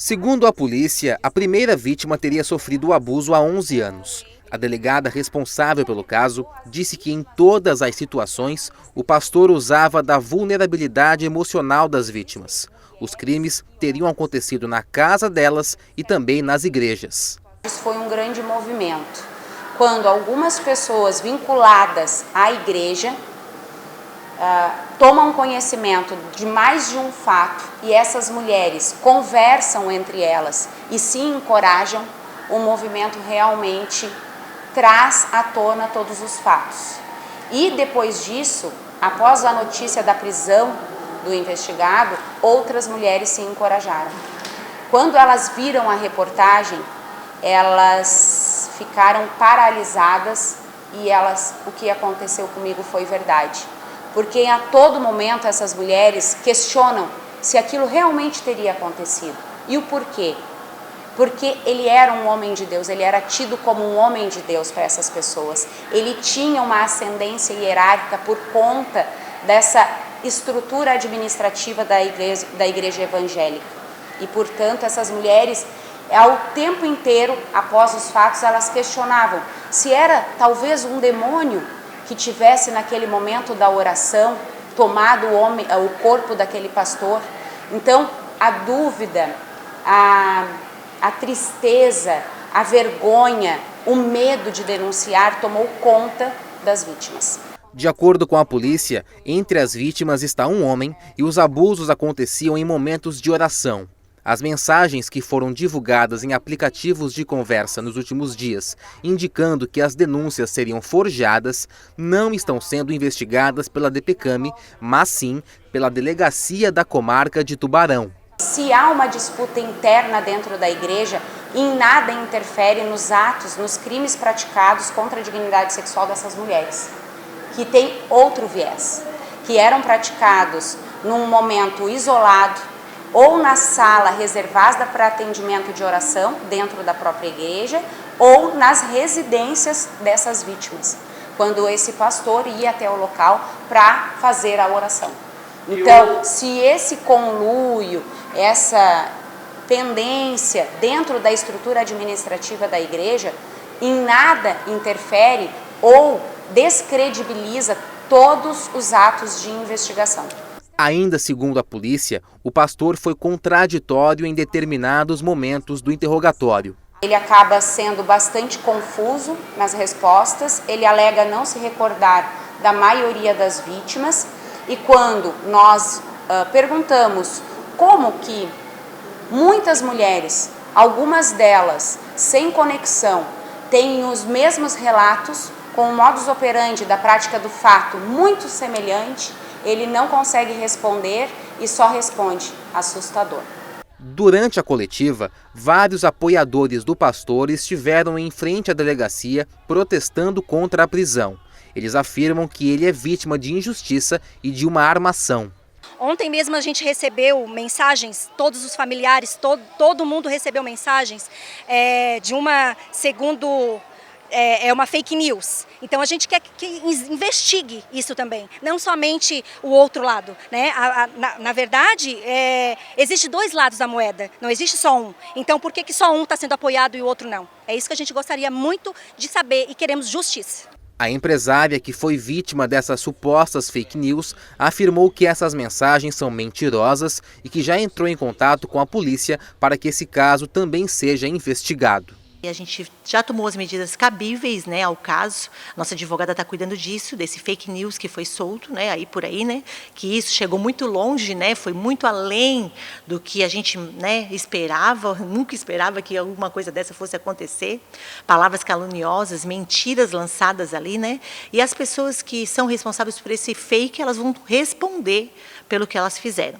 Segundo a polícia, a primeira vítima teria sofrido o abuso há 11 anos. A delegada responsável pelo caso disse que em todas as situações, o pastor usava da vulnerabilidade emocional das vítimas. Os crimes teriam acontecido na casa delas e também nas igrejas. Isso foi um grande movimento, quando algumas pessoas vinculadas à igreja tomam conhecimento de mais de um fato e essas mulheres conversam entre elas e se encorajam, o movimento realmente traz à tona todos os fatos. E depois disso, após a notícia da prisão do investigado, outras mulheres se encorajaram. Quando elas viram a reportagem, elas ficaram paralisadas e o que aconteceu comigo foi verdade. Porque a todo momento essas mulheres questionam se aquilo realmente teria acontecido. E o porquê? Porque ele era um homem de Deus, ele era tido como um homem de Deus para essas pessoas. Ele tinha uma ascendência hierárquica por conta dessa estrutura administrativa da igreja evangélica. E, portanto, essas mulheres, ao tempo inteiro, após os fatos, elas questionavam se era talvez um demônio que tivesse naquele momento da oração tomado o corpo daquele pastor. Então, a dúvida, a tristeza, a vergonha, o medo de denunciar tomou conta das vítimas. De acordo com a polícia, entre as vítimas está um homem e os abusos aconteciam em momentos de oração. As mensagens que foram divulgadas em aplicativos de conversa nos últimos dias, indicando que as denúncias seriam forjadas, não estão sendo investigadas pela DPCAM, mas sim pela Delegacia da Comarca de Tubarão. Se há uma disputa interna dentro da igreja, em nada interfere nos atos, nos crimes praticados contra a dignidade sexual dessas mulheres, que tem outro viés, que eram praticados num momento isolado, ou na sala reservada para atendimento de oração dentro da própria igreja, ou nas residências dessas vítimas, quando esse pastor ia até o local para fazer a oração. Então, se esse conluio, essa pendência dentro da estrutura administrativa da igreja, em nada interfere ou descredibiliza todos os atos de investigação. Ainda segundo a polícia, o pastor foi contraditório em determinados momentos do interrogatório. Ele acaba sendo bastante confuso nas respostas, ele alega não se recordar da maioria das vítimas e quando nós perguntamos como que muitas mulheres, algumas delas sem conexão, têm os mesmos relatos com o modus operandi da prática do fato muito semelhante, ele não consegue responder e só responde assustador. Durante a coletiva, vários apoiadores do pastor estiveram em frente à delegacia protestando contra a prisão. Eles afirmam que ele é vítima de injustiça e de uma armação. Ontem mesmo a gente recebeu mensagens, todos os familiares, todo mundo recebeu mensagens de uma, segundo... É uma fake news. Então a gente quer que investigue isso também, não somente o outro lado, né? Na verdade, existe dois lados da moeda, não existe só um. Então por que só um está sendo apoiado e o outro não? É isso que a gente gostaria muito de saber e queremos justiça. A empresária que foi vítima dessas supostas fake news afirmou que essas mensagens são mentirosas e que já entrou em contato com a polícia para que esse caso também seja investigado. E a gente já tomou as medidas cabíveis, né, ao caso. Nossa advogada está cuidando disso, desse fake news que foi solto, né, aí por aí, né, que isso chegou muito longe, né, foi muito além do que a gente, né, esperava, nunca esperava que alguma coisa dessa fosse acontecer. Palavras caluniosas, mentiras lançadas ali, né, e as pessoas que são responsáveis por esse fake, elas vão responder pelo que elas fizeram.